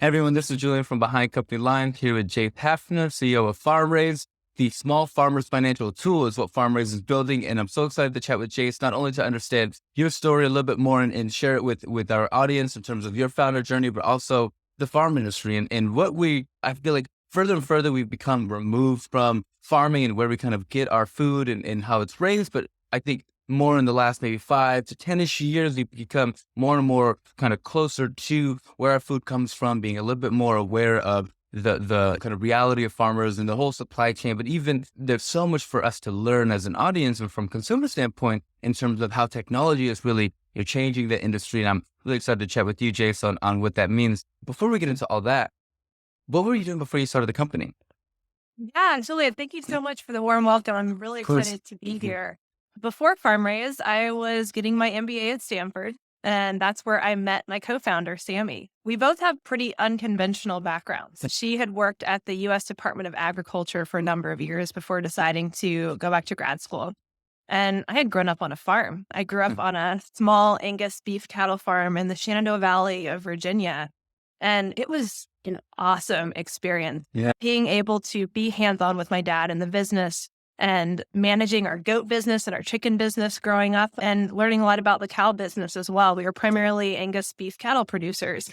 Hey everyone, this is Julian from Behind Company Line here with Jayce Hafner, CEO of FarmRaise. The small farmer's financial tool is what FarmRaise is building, and I'm so excited to chat with Jayce, not only to understand your story a little bit more and share it with our audience in terms of your founder journey, but also the farm industry and I feel like further and further we've become removed from farming and where we kind of get our food and how it's raised. But I think more in the last maybe 5 to 10-ish years, we've become more and more kind of closer to where our food comes from, being a little bit more aware of the kind of reality of farmers and the whole supply chain. But even there's so much for us to learn as an audience and from consumer standpoint in terms of how technology is really changing the industry. And I'm really excited to chat with you, Jayce, on what that means. Before we get into all that, what were you doing before you started the company? Yeah, Julian, thank you so much for the warm welcome. I'm really excited to be here. Before FarmRaise, I was getting my MBA at Stanford, and that's where I met my co-founder, Sammy. We both have pretty unconventional backgrounds. She had worked at the U.S. Department of Agriculture for a number of years before deciding to go back to grad school. And I had grown up on a farm. I grew up on a small Angus beef cattle farm in the Shenandoah Valley of Virginia. And it was an awesome experience. Yeah. Being able to be hands-on with my dad in the business and managing our goat business and our chicken business growing up and learning a lot about the cow business as well. We were primarily Angus beef cattle producers,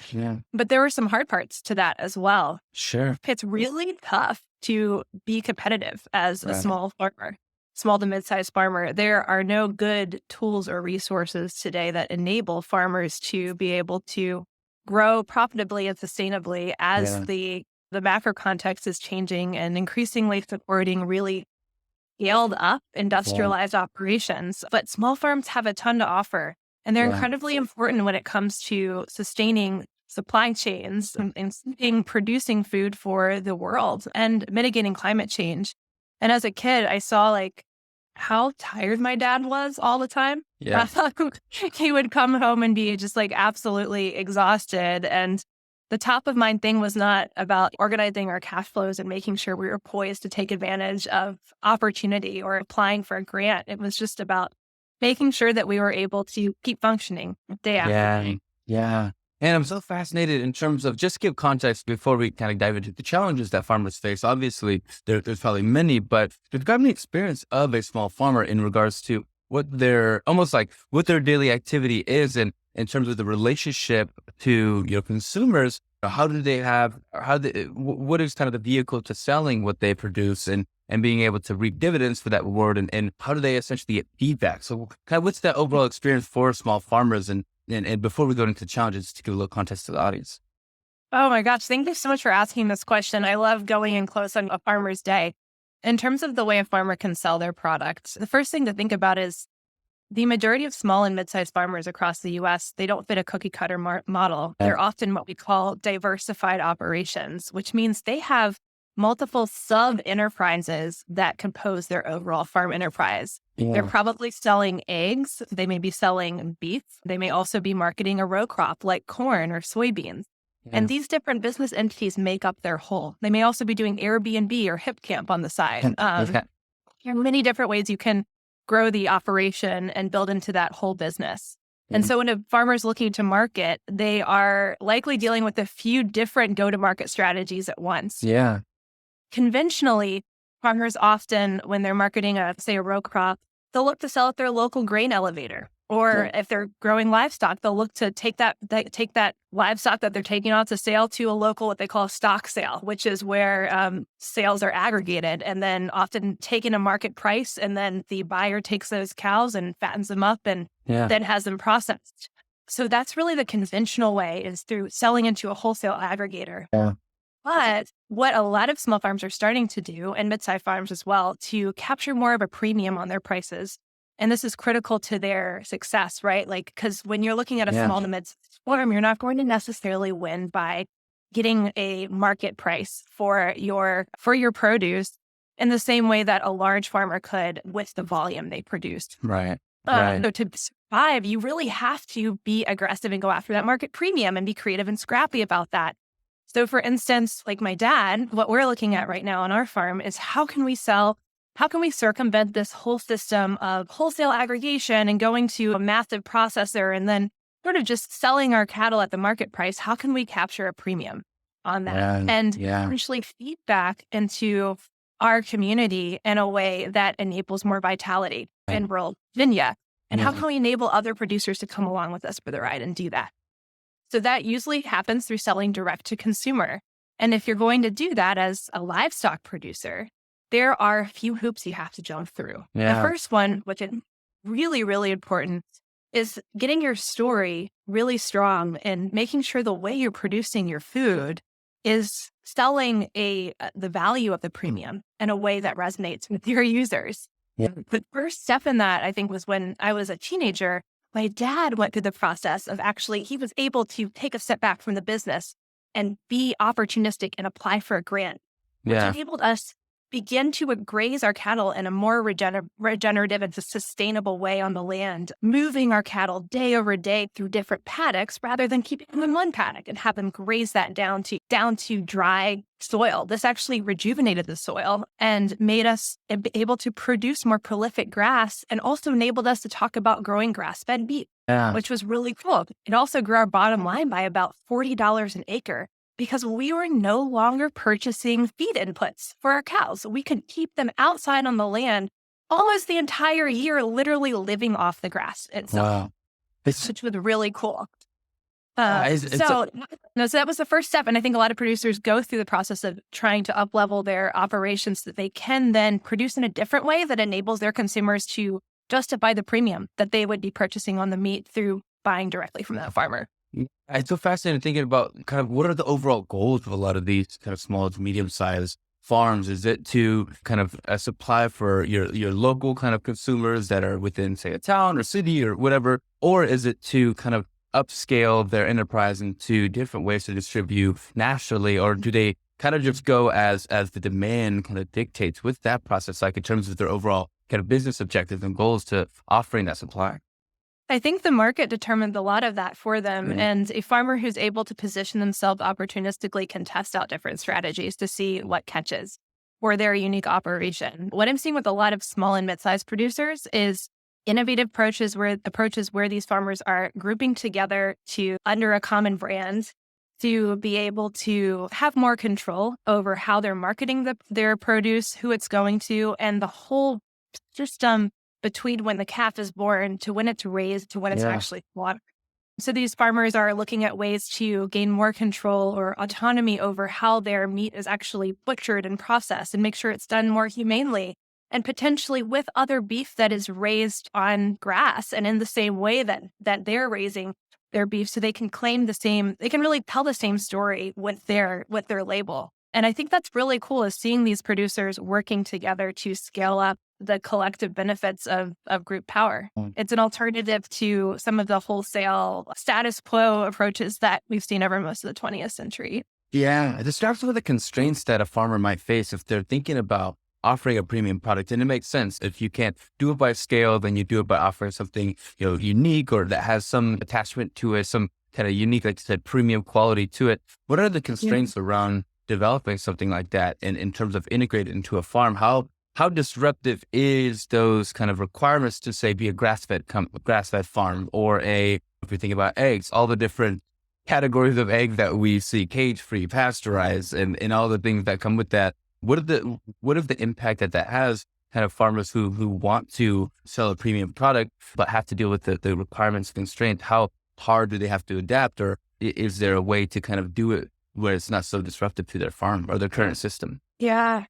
but there were some hard parts to that as well. Sure. It's really tough to be competitive as a small farmer, small to mid-sized farmer. There are no good tools or resources today that enable farmers to be able to grow profitably and sustainably as the macro context is changing and increasingly supporting really scaled up industrialized operations. But small farms have a ton to offer, and they're incredibly important when it comes to sustaining supply chains and producing food for the world and mitigating climate change. And as a kid, I saw how tired my dad was all the time. Yeah. He would come home and be just absolutely exhausted. And the top of mind thing was not about organizing our cash flows and making sure we were poised to take advantage of opportunity or applying for a grant. It was just about making sure that we were able to keep functioning day after day. Yeah. And I'm so fascinated in terms of, just give context before we kind of dive into the challenges that farmers face. Obviously, there's probably many, but if you've got any experience of a small farmer in regards to what their daily activity is and in terms of the relationship to consumers, what is kind of the vehicle to selling what they produce and being able to reap dividends for that reward, and how do they essentially get feedback? So kind of what's that overall experience for small farmers? And before we go into challenges, to give a little context to the audience. Oh my gosh, thank you so much for asking this question. I love going in close on a farmer's day. In terms of the way a farmer can sell their product, the first thing to think about is the majority of small and mid-sized farmers across the U.S., they don't fit a cookie-cutter model. They're often what we call diversified operations, which means they have multiple sub-enterprises that compose their overall farm enterprise. They're probably selling eggs. They may be selling beef. They may also be marketing a row crop like corn or soybeans. And these different business entities make up their whole. They may also be doing Airbnb or Hip Camp on the side. There are many different ways you can grow the operation and build into that whole business. And so when a farmer is looking to market, they are likely dealing with a few different go-to-market strategies at once. Yeah. Conventionally, farmers often, when they're marketing a row crop, they'll look to sell at their local grain elevator. Or if they're growing livestock, they'll look to take that livestock that they're taking out to sale to a local, what they call a stock sale, which is where sales are aggregated and then often taken a market price. And then the buyer takes those cows and fattens them up and then has them processed. So that's really the conventional way, is through selling into a wholesale aggregator. Yeah. But what a lot of small farms are starting to do, and mid-sized farms as well, to capture more of a premium on their prices. And this is critical to their success, right? Because when you're looking at a small to mid-sized farm, you're not going to necessarily win by getting a market price for your produce in the same way that a large farmer could with the volume they produced. Right. So to survive, you really have to be aggressive and go after that market premium and be creative and scrappy about that. So for instance, like my dad, what we're looking at right now on our farm is how can we circumvent this whole system of wholesale aggregation and going to a massive processor and then sort of just selling our cattle at the market price? How can we capture a premium? on that and actually feedback into our community in a way that enables more vitality in rural Virginia. And how can we enable other producers to come along with us for the ride and do that? So that usually happens through selling direct to consumer. And if you're going to do that as a livestock producer, there are a few hoops you have to jump through. The first one, which is really, really important, is getting your story really strong and making sure the way you're producing your food is selling the value of the premium in a way that resonates with your users. The first step in that, I think, was when I was a teenager. My dad went through the process of he was able to take a step back from the business and be opportunistic and apply for a grant, which enabled us begin to graze our cattle in a more regenerative and sustainable way on the land, moving our cattle day over day through different paddocks rather than keeping them in one paddock and have them graze that down to dry soil. This actually rejuvenated the soil and made us able to produce more prolific grass, and also enabled us to talk about growing grass-fed beef, which was really cool. It also grew our bottom line by about $40 an acre, because we were no longer purchasing feed inputs for our cows. We could keep them outside on the land almost the entire year, literally living off the grass itself, which was really cool. So that was the first step. And I think a lot of producers go through the process of trying to up-level their operations so that they can then produce in a different way that enables their consumers to justify the premium that they would be purchasing on the meat through buying directly from that farmer. It's so fascinating thinking about kind of what are the overall goals of a lot of these kind of small to medium-sized farms. Is it to kind of supply for your local kind of consumers that are within, say, a town or city or whatever? Or is it to kind of upscale their enterprise into different ways to distribute nationally? Or do they kind of just go as the demand kind of dictates with that process, like in terms of their overall kind of business objectives and goals to offering that supply? I think the market determined a lot of that for them. And a farmer who's able to position themselves opportunistically can test out different strategies to see what catches for their unique operation. What I'm seeing with a lot of small and mid-sized producers is innovative approaches where these farmers are grouping together under a common brand to be able to have more control over how they're marketing their produce, who it's going to, and the whole system between when the calf is born to when it's raised to when it's actually slaughtered. So these farmers are looking at ways to gain more control or autonomy over how their meat is actually butchered and processed, and make sure it's done more humanely, and potentially with other beef that is raised on grass and in the same way that they're raising their beef, so they can really tell the same story with their label. And I think that's really cool, is seeing these producers working together to scale up the collective benefits of group power. It's an alternative to some of the wholesale status quo approaches that we've seen over most of the 20th century. Yeah, it starts with the constraints that a farmer might face if they're thinking about offering a premium product. And it makes sense. If you can't do it by scale, then you do it by offering something, unique or that has some attachment to it, some kind of unique, like you said, premium quality to it. What are the constraints around developing something like that in terms of integrating into a farm? How disruptive is those kind of requirements to, say, be a grass-fed farm, or if we think about eggs, all the different categories of egg that we see, cage-free, pasteurized, and all the things that come with that? What if the impact that has kind of farmers who want to sell a premium product but have to deal with the requirements constraint? How hard do they have to adapt, or is there a way to kind of do it where it's not so disruptive to their farm or their current system? Yeah.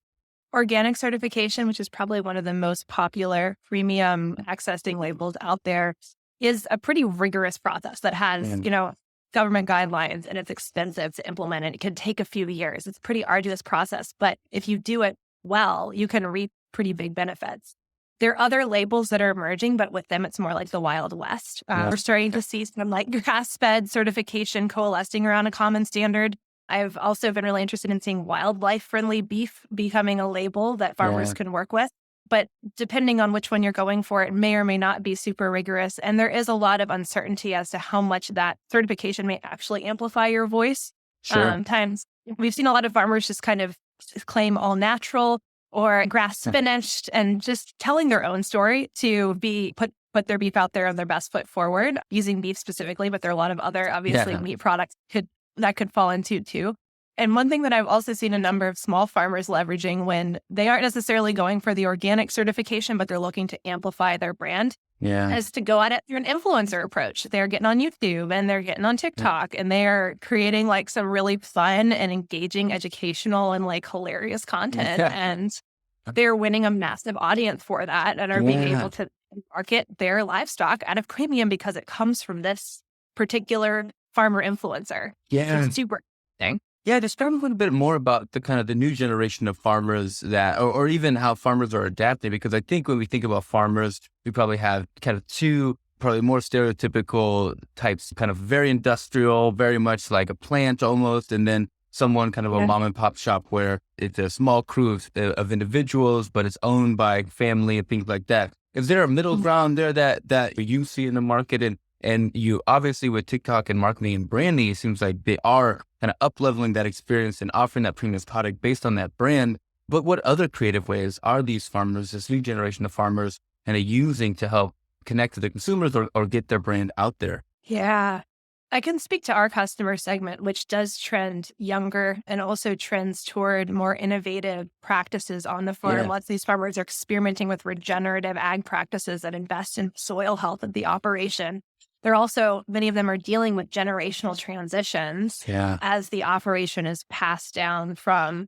Organic certification, which is probably one of the most popular premium accessing labels out there, is a pretty rigorous process that has, government guidelines, and it's expensive to implement, and it can take a few years. It's a pretty arduous process, but if you do it well, you can reap pretty big benefits. There are other labels that are emerging, but with them, it's more like the Wild West. We're starting to see some like grass-fed certification coalescing around a common standard. I've also been really interested in seeing wildlife-friendly beef becoming a label that farmers can work with. But depending on which one you're going for, it may or may not be super rigorous. And there is a lot of uncertainty as to how much that certification may actually amplify your voice. Times we've seen a lot of farmers just kind of claim all natural or grass finished and just telling their own story to put their beef out there on their best foot forward, using beef specifically, but there are a lot of other, obviously, meat products that could fall into too. And one thing that I've also seen a number of small farmers leveraging when they aren't necessarily going for the organic certification, but they're looking to amplify their brand, is to go at it through an influencer approach. They're getting on YouTube and they're getting on TikTok and they're creating like some really fun and engaging educational and like hilarious content. And they're winning a massive audience for that and are being able to market their livestock at a premium because it comes from this particular farmer influencer. It's super interesting. Yeah, describe a little bit more about the kind of the new generation of farmers that, or even how farmers are adapting, because I think when we think about farmers, we probably have kind of two, probably more stereotypical types, kind of very industrial, very much like a plant almost, and then someone kind of a mom and pop shop where it's a small crew of individuals, but it's owned by family and things like that. Is there a middle ground there that you see in the market? And you obviously with TikTok and marketing and branding, it seems like they are kind of up-leveling that experience and offering that premium product based on that brand. But what other creative ways are these farmers, this new generation of farmers, kind of using to help connect to the consumers or get their brand out there? Yeah. I can speak to our customer segment, which does trend younger and also trends toward more innovative practices on the farm. Lots of these farmers are experimenting with regenerative ag practices that invest in soil health of the operation. They're also, many of them are dealing with generational transitions as the operation is passed down from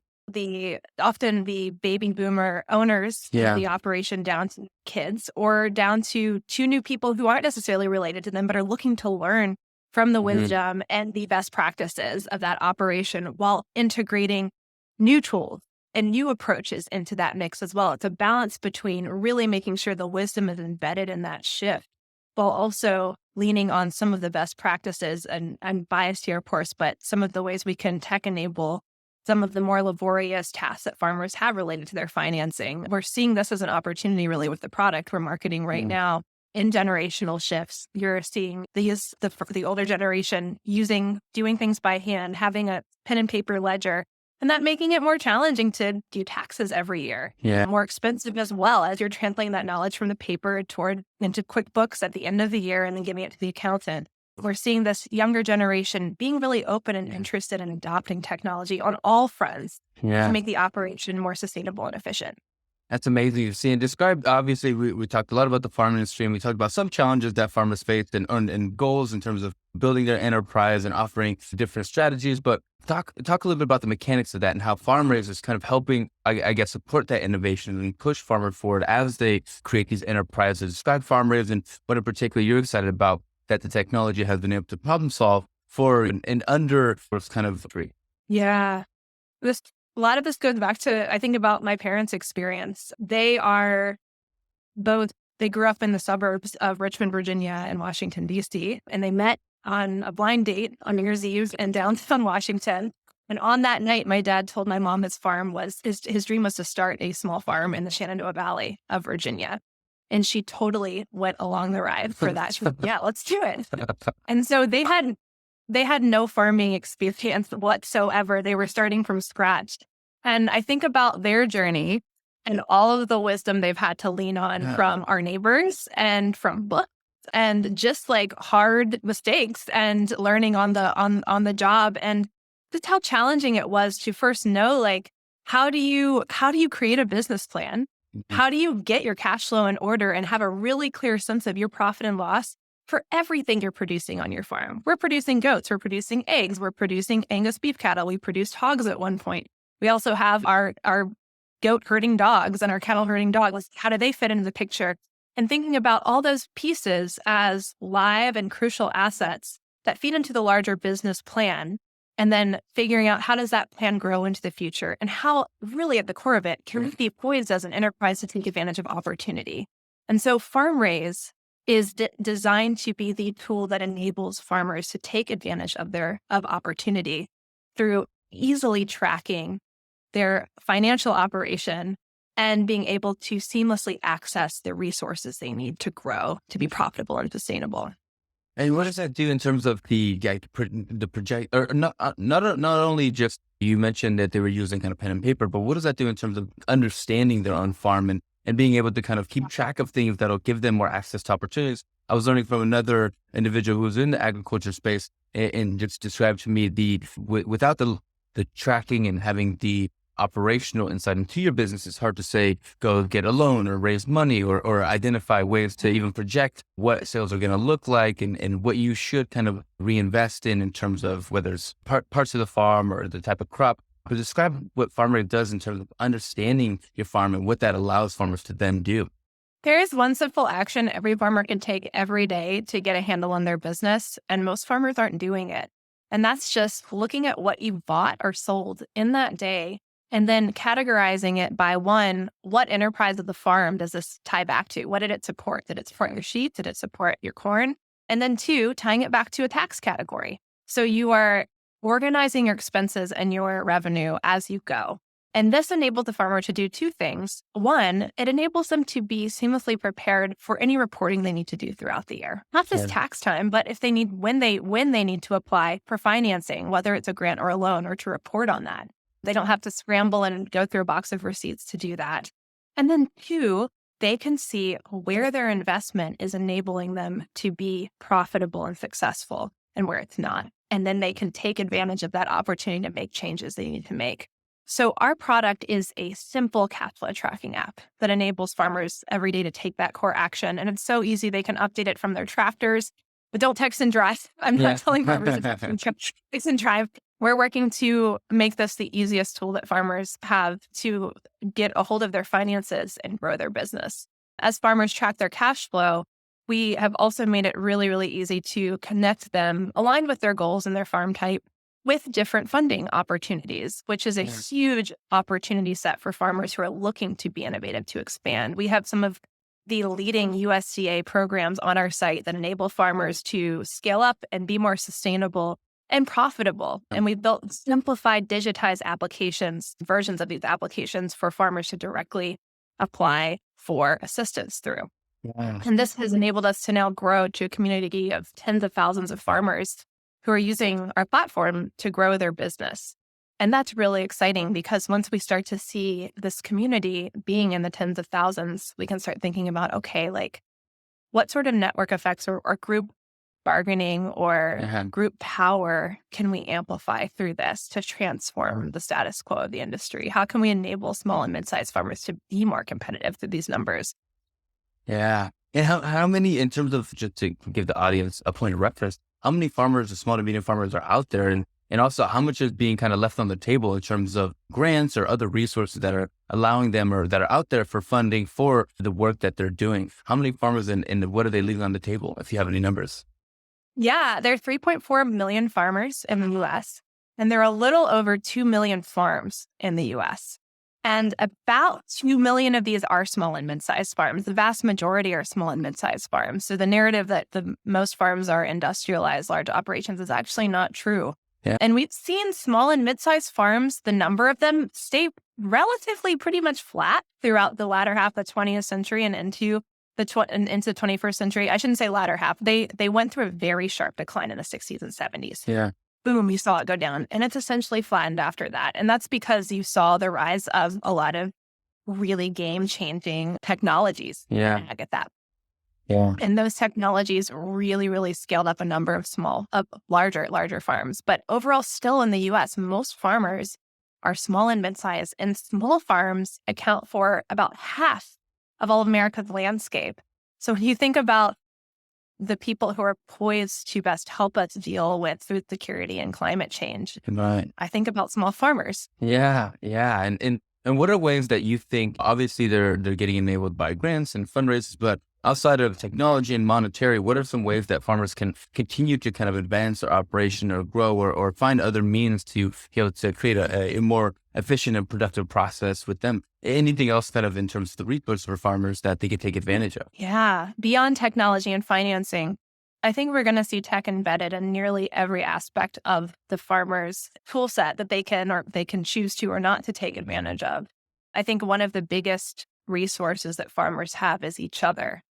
often the baby boomer owners of the operation down to kids or down to two new people who aren't necessarily related to them, but are looking to learn from the wisdom and the best practices of that operation while integrating new tools and new approaches into that mix as well. It's a balance between really making sure the wisdom is embedded in that shift, while also leaning on some of the best practices and biased here, of course, but some of the ways we can tech enable some of the more laborious tasks that farmers have related to their financing. We're seeing this as an opportunity really with the product we're marketing right now in generational shifts. You're seeing the older generation doing things by hand, having a pen and paper ledger, and that making it more challenging to do taxes every year. More expensive as well as you're translating that knowledge from the paper into QuickBooks at the end of the year and then giving it to the accountant. We're seeing this younger generation being really open and interested in adopting technology on all fronts to make the operation more sustainable and efficient. That's amazing to see. And described, obviously, we talked a lot about the farm industry and we talked about some challenges that farmers face and goals in terms of building their enterprise and offering different strategies. But talk a little bit about the mechanics of that and how FarmRaise is kind of helping, I guess, support that innovation and push farmers forward as they create these enterprises. Describe FarmRaise and what in particular you're excited about that the technology has been able to problem solve for an under kind of free. Yeah. A lot of this goes back to, I think about my parents' experience. They grew up in the suburbs of Richmond, Virginia and Washington, D.C., and they met on a blind date on New Year's Eve in downtown Washington. And on that night, my dad told my mom his dream was to start a small farm in the Shenandoah Valley of Virginia. And she totally went along the ride for that. She was like, yeah, let's do it. And so they had no farming experience whatsoever. They were starting from scratch. And I think about their journey and all of the wisdom they've had to lean on from our neighbors and from books and just like hard mistakes and learning on the job, and just how challenging it was to first know, like, how do you create a business plan? How do you get your cash flow in order and have a really clear sense of your profit and loss for everything you're producing on your farm? We're producing goats, we're producing eggs, we're producing Angus beef cattle, we produced hogs at one point. We also have our goat herding dogs and our cattle herding dogs. How do they fit into the picture? And thinking about all those pieces as live and crucial assets that feed into the larger business plan, and then figuring out how does that plan grow into the future and how really at the core of it can we be poised as an enterprise to take advantage of opportunity. And so FarmRaise is designed to be the tool that enables farmers to take advantage of opportunity through easily tracking their financial operation and being able to seamlessly access the resources they need to grow, to be profitable and sustainable. And what does that do in terms of the project, or not only just, you mentioned that they were using kind of pen and paper, but what does that do in terms of understanding their own farm and being able to kind of keep track of things that'll give them more access to opportunities? I was learning from another individual who was in the agriculture space and just described to me without the the tracking and having the operational insight into your business, it's hard to say, go get a loan or raise money or identify ways to even project what sales are going to look like and what you should kind of reinvest in terms of whether it's parts of the farm or the type of crop. But describe what FarmRaise does in terms of understanding your farm and what that allows farmers to then do. There is one simple action every farmer can take every day to get a handle on their business, and most farmers aren't doing it. And that's just looking at what you bought or sold in that day and then categorizing it by one, what enterprise of the farm does this tie back to? What did it support? Did it support your sheep? Did it support your corn? And then two, tying it back to a tax category. So you are organizing your expenses and your revenue as you go. And this enables the farmer to do two things. One, it enables them to be seamlessly prepared for any reporting they need to do throughout the year. Not just tax time, but if they need when they need to apply for financing, whether it's a grant or a loan, or to report on that. They don't have to scramble and go through a box of receipts to do that. And then two, they can see where their investment is enabling them to be profitable and successful and where it's not. And then they can take advantage of that opportunity to make changes they need to make. So our product is a simple cash flow tracking app that enables farmers every day to take that core action. And it's so easy. They can update it from their tractors, but don't text and drive. I'm not telling farmers to text and drive. We're working to make this the easiest tool that farmers have to get a hold of their finances and grow their business. As farmers track their cash flow, we have also made it really, really easy to connect them, aligned with their goals and their farm type, with different funding opportunities, which is a huge opportunity set for farmers who are looking to be innovative, to expand. We have some of the leading USDA programs on our site that enable farmers to scale up and be more sustainable and profitable. And we've built simplified, digitized applications, versions of these applications for farmers to directly apply for assistance through. And this has enabled us to now grow to a community of tens of thousands of farmers who are using our platform to grow their business. And that's really exciting because once we start to see this community being in the tens of thousands, we can start thinking about, okay, like what sort of network effects or group bargaining or group power can we amplify through this to transform the status quo of the industry? How can we enable small and mid-sized farmers to be more competitive through these numbers? Yeah. And how many, in terms of, just to give the audience a point of reference, how many farmers or small to medium farmers are out there? And also how much is being kind of left on the table in terms of grants or other resources that are allowing them or that are out there for funding for the work that they're doing? How many farmers and what are they leaving on the table, if you have any numbers? Yeah, there are 3.4 million farmers in the US, and there are a little over 2 million farms in the US. And about 2 million of these are small and mid-sized farms. The vast majority are small and mid-sized farms. So the narrative that the most farms are industrialized, large operations is actually not true. Yeah. And we've seen small and mid-sized farms, the number of them stay relatively pretty much flat throughout the latter half of the 20th century and into the 21st century. I shouldn't say latter half. They went through a very sharp decline in the 60s and 70s. Yeah. Boom, you saw it go down. And it's essentially flattened after that. And that's because you saw the rise of a lot of really game-changing technologies. Yeah. I get that. Yeah. And those technologies really, really scaled up a number of larger farms. But overall, still in the US, most farmers are small and mid-sized, and small farms account for about half of all of America's landscape. So when you think about the people who are poised to best help us deal with food security and climate change, Right. I think about small farmers. Yeah. Yeah. And what are ways that you think, obviously they're getting enabled by grants and fundraisers, but outside of technology and monetary, what are some ways that farmers can continue to kind of advance their operation or grow or find other means to be able to create a more efficient and productive process with them? Anything else kind of in terms of the resources for farmers that they could take advantage of? Yeah. Beyond technology and financing, I think we're going to see tech embedded in nearly every aspect of the farmer's tool set that they can choose to or not to take advantage of. I think one of the biggest resources that farmers have is each other.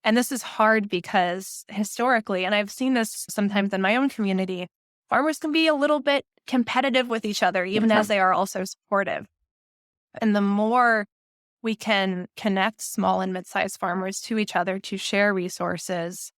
And this is hard because historically, and I've seen this sometimes in my own community, farmers can be a little bit competitive with each other, even as they are also supportive. And the more we can connect small and mid-sized farmers to each other to share resources,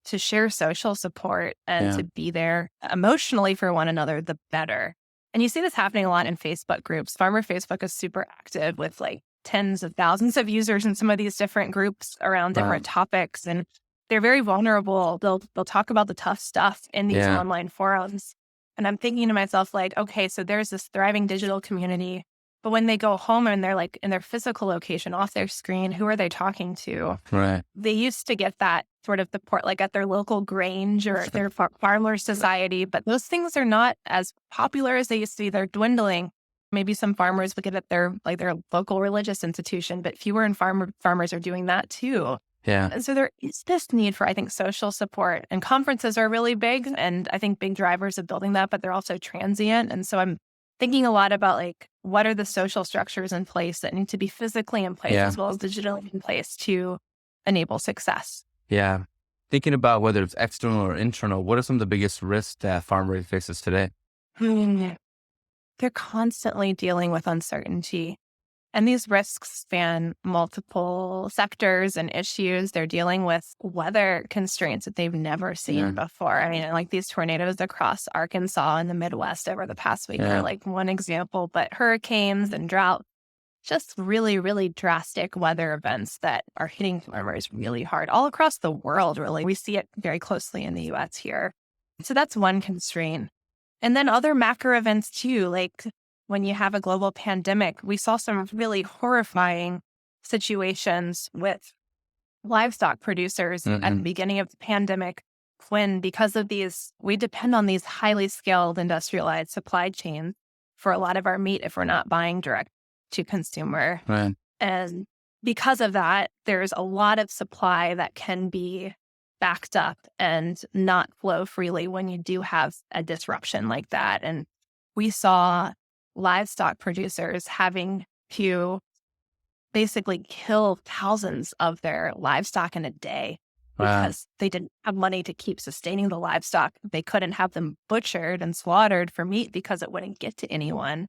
to share social support, and to be there emotionally for one another, the better. And you see this happening a lot in Facebook groups. Farmer Facebook is super active with like tens of thousands of users in some of these different groups around different topics. And they're very vulnerable. They'll talk about the tough stuff in these online forums. And I'm thinking to myself, like, okay, so there's this thriving digital community, but when they go home and they're like in their physical location off their screen, who are they talking to? Right. They used to get that sort of support, like at their local grange or their farmer society, but those things are not as popular as they used to be. They're dwindling. Maybe some farmers would get at their local religious institution, but fewer and farmers are doing that too. Yeah. And so there is this need for, I think, social support, and conferences are really big, and I think big drivers of building that, but they're also transient. And so I'm thinking a lot about like, what are the social structures in place that need to be physically in place as well as digitally in place to enable success? Yeah. Thinking about whether it's external or internal, what are some of the biggest risks that FarmRaise faces today? They're constantly dealing with uncertainty. And these risks span multiple sectors and issues. They're dealing with weather constraints that they've never seen before. I mean, like these tornadoes across Arkansas and the Midwest over the past week are like one example, but hurricanes and drought, just really, really drastic weather events that are hitting farmers really hard all across the world, really. We see it very closely in the US here. So that's one constraint. And then other macro events too, like when you have a global pandemic, we saw some really horrifying situations with livestock producers at the beginning of the pandemic when, because of these, we depend on these highly scaled industrialized supply chains for a lot of our meat if we're not buying direct to consumer. Right. And because of that, there's a lot of supply that can be backed up and not flow freely when you do have a disruption like that. And we saw livestock producers having to basically kill thousands of their livestock in a day because they didn't have money to keep sustaining the livestock. They couldn't have them butchered and slaughtered for meat because it wouldn't get to anyone.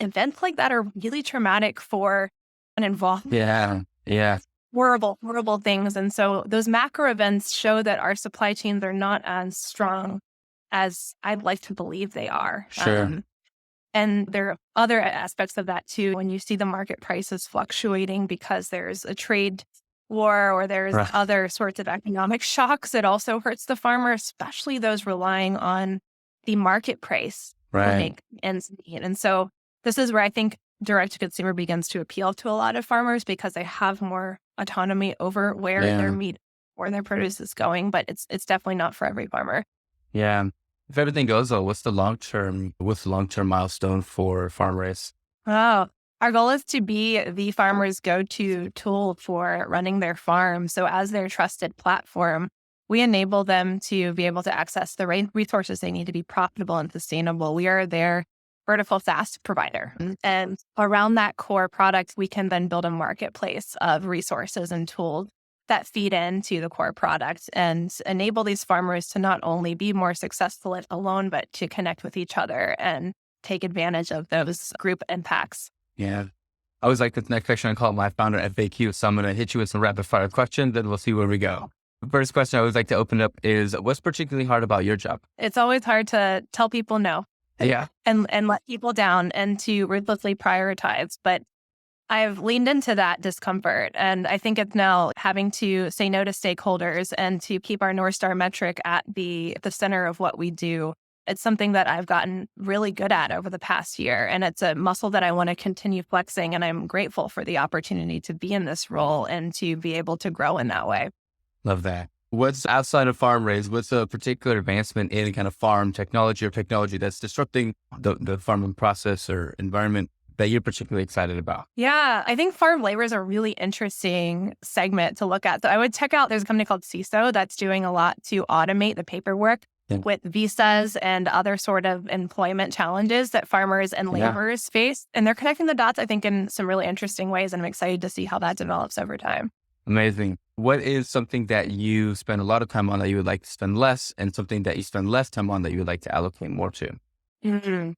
Events like that are really traumatic for an involved. Yeah. Horrible, horrible things. And so those macro events show that our supply chains are not as strong as I'd like to believe they are. Sure. And there are other aspects of that too. When you see the market prices fluctuating because there's a trade war or there's other sorts of economic shocks, it also hurts the farmer, especially those relying on the market price to make ends meet. And so this is where I think direct to consumer begins to appeal to a lot of farmers because they have more autonomy over where their meat or their produce is going. But it's definitely not for every farmer. Yeah. If everything goes well, what's the long-term milestone for FarmRaise? Oh, our goal is to be the farmer's go-to tool for running their farm. So as their trusted platform, we enable them to be able to access the resources they need to be profitable and sustainable. We are their vertical SaaS provider. And around that core product, we can then build a marketplace of resources and tools that feed into the core product and enable these farmers to not only be more successful alone, but to connect with each other and take advantage of those group impacts. Yeah. I always like this next section. I call it my founder FAQ. So I'm going to hit you with some rapid fire questions, then we'll see where we go. The first question I always like to open up is, what's particularly hard about your job? It's always hard to tell people no. Yeah. And let people down and to ruthlessly prioritize. But I've leaned into that discomfort. And I think it's now having to say no to stakeholders and to keep our North Star metric at the center of what we do. It's something that I've gotten really good at over the past year. And it's a muscle that I want to continue flexing. And I'm grateful for the opportunity to be in this role and to be able to grow in that way. Love that. What's outside of FarmRaise? What's a particular advancement in kind of farm technology or technology that's disrupting the farming process or environment that you're particularly excited about? Yeah, I think farm labor is a really interesting segment to look at. So I would check out, there's a company called CISO that's doing a lot to automate the paperwork with visas and other sort of employment challenges that farmers and laborers face. And they're connecting the dots, I think, in some really interesting ways. And I'm excited to see how that develops over time. Amazing. What is something that you spend a lot of time on that you would like to spend less, and something that you spend less time on that you would like to allocate more to?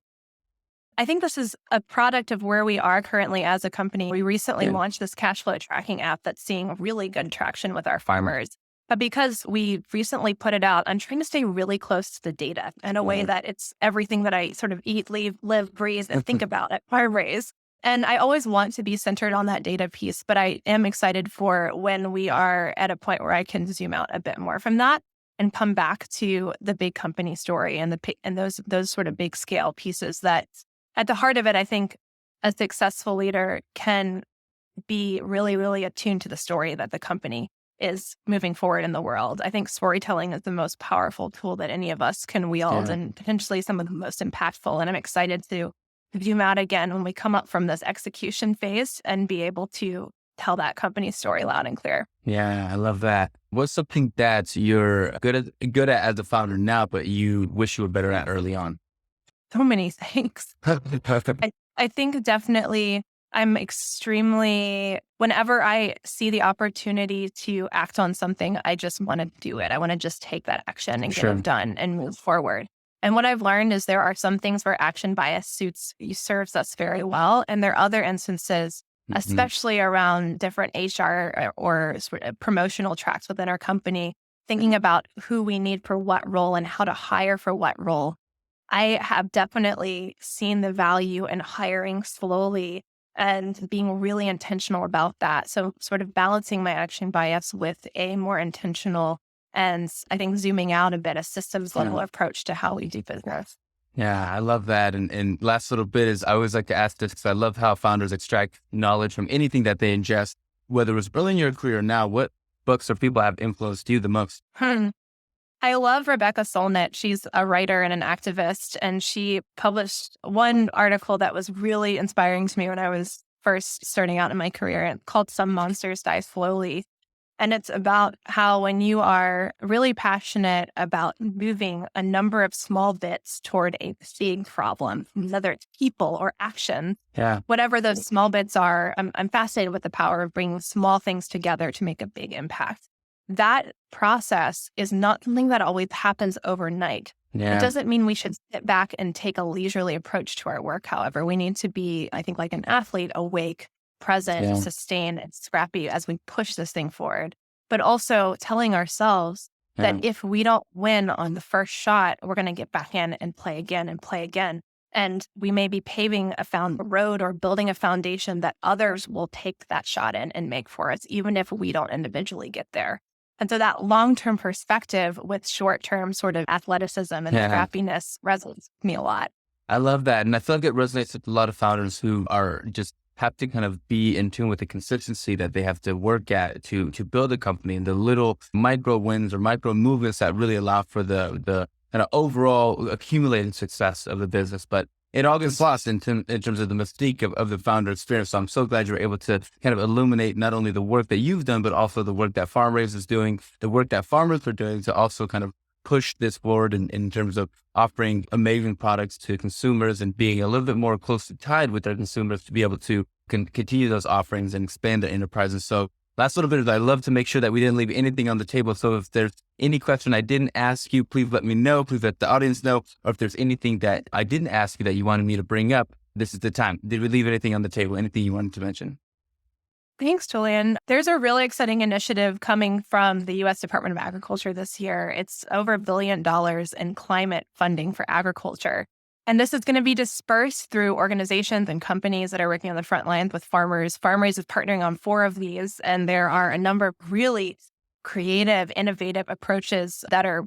I think this is a product of where we are currently as a company. We recently launched this cash flow tracking app that's seeing really good traction with our farmers. But because we recently put it out, I'm trying to stay really close to the data in a way that it's everything that I sort of eat, live, breathe, and think about at FarmRaise. And I always want to be centered on that data piece, but I am excited for when we are at a point where I can zoom out a bit more from that and come back to the big company story and those sort of big scale pieces that at the heart of it, I think a successful leader can be really, really attuned to the story that the company is moving forward in the world. I think storytelling is the most powerful tool that any of us can wield and potentially some of the most impactful. And I'm excited to zoom out again when we come up from this execution phase and be able to tell that company story loud and clear. Yeah, I love that. What's something that you're good at as a founder now, but you wish you were better at early on? So many things. I think definitely I'm extremely, whenever I see the opportunity to act on something, I just want to do it. I want to just take that action and get it done and move forward. And what I've learned is there are some things where action bias serves us very well. And there are other instances, especially around different HR or sort of promotional tracks within our company, thinking about who we need for what role and how to hire for what role. I have definitely seen the value in hiring slowly and being really intentional about that. So sort of balancing my action bias with a more intentional and I think zooming out a bit, a systems level approach to how we do business. Yeah, I love that. And last little bit is I always like to ask this because I love how founders extract knowledge from anything that they ingest, whether it was early in your career or now. What books or people have influenced you the most? I love Rebecca Solnit. She's a writer and an activist, and she published one article that was really inspiring to me when I was first starting out in my career called Some Monsters Die Slowly. And it's about how when you are really passionate about moving a number of small bits toward a big problem, whether it's people or action, whatever those small bits are, I'm fascinated with the power of bringing small things together to make a big impact. That process is not something that always happens overnight. It doesn't mean we should sit back and take a leisurely approach to our work. However, we need to be, I think, like an athlete, awake, present, sustained, and scrappy as we push this thing forward. But also telling ourselves that if we don't win on the first shot, we're going to get back in and play again and play again. And we may be paving a road or building a foundation that others will take that shot in and make for us, even if we don't individually get there. And so that long-term perspective with short-term sort of athleticism and scrappiness resonates with me a lot. I love that. And I feel like it resonates with a lot of founders who are just have to kind of be in tune with the consistency that they have to work at to build a company and the little micro wins or micro movements that really allow for the kind of overall accumulated success of the business. But it all gets lost in terms of the mystique of the founder experience. So I'm so glad you're able to kind of illuminate not only the work that you've done, but also the work that FarmRaise is doing, the work that farmers are doing to also kind of push this forward in terms of offering amazing products to consumers and being a little bit more closely tied with their consumers to be able to continue those offerings and expand their enterprises. So last little bit is I love to make sure that we didn't leave anything on the table. So if there's any question I didn't ask you, please let me know. Please let the audience know. Or if there's anything that I didn't ask you that you wanted me to bring up, this is the time. Did we leave anything on the table? Anything you wanted to mention? Thanks, Julian. There's a really exciting initiative coming from the U.S. Department of Agriculture this year. It's over $1 billion in climate funding for agriculture. And this is going to be dispersed through organizations and companies that are working on the front lines with farmers. FarmRaise is partnering on 4 of these, and there are a number of really creative, innovative approaches that are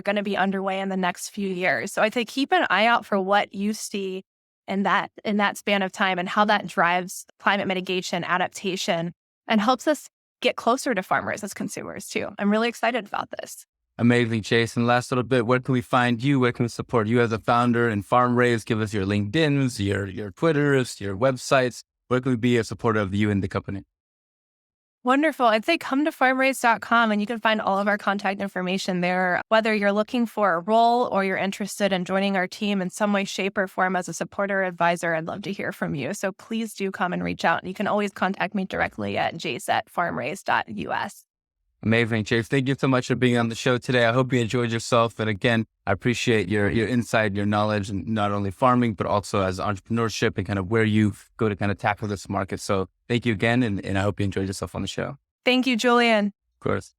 going to be underway in the next few years. So I'd say keep an eye out for what you see in that span of time and how that drives climate mitigation, adaptation, and helps us get closer to farmers as consumers too. I'm really excited about this. Amazing, Jayce. And last little bit, where can we find you? Where can we support you as a founder and FarmRaise? Give us your LinkedIns, your Twitters, your websites. Where can we be a supporter of you and the company? Wonderful. I'd say come to farmraise.com and you can find all of our contact information there. Whether you're looking for a role or you're interested in joining our team in some way, shape, or form as a supporter or advisor, I'd love to hear from you. So please do come and reach out. You can always contact me directly at jayce@farmraise.us. Amazing, Jayce. Thank you so much for being on the show today. I hope you enjoyed yourself. And again, I appreciate your insight, your knowledge, and not only farming, but also as entrepreneurship and kind of where you go to kind of tackle this market. So thank you again. And I hope you enjoyed yourself on the show. Thank you, Julian. Of course.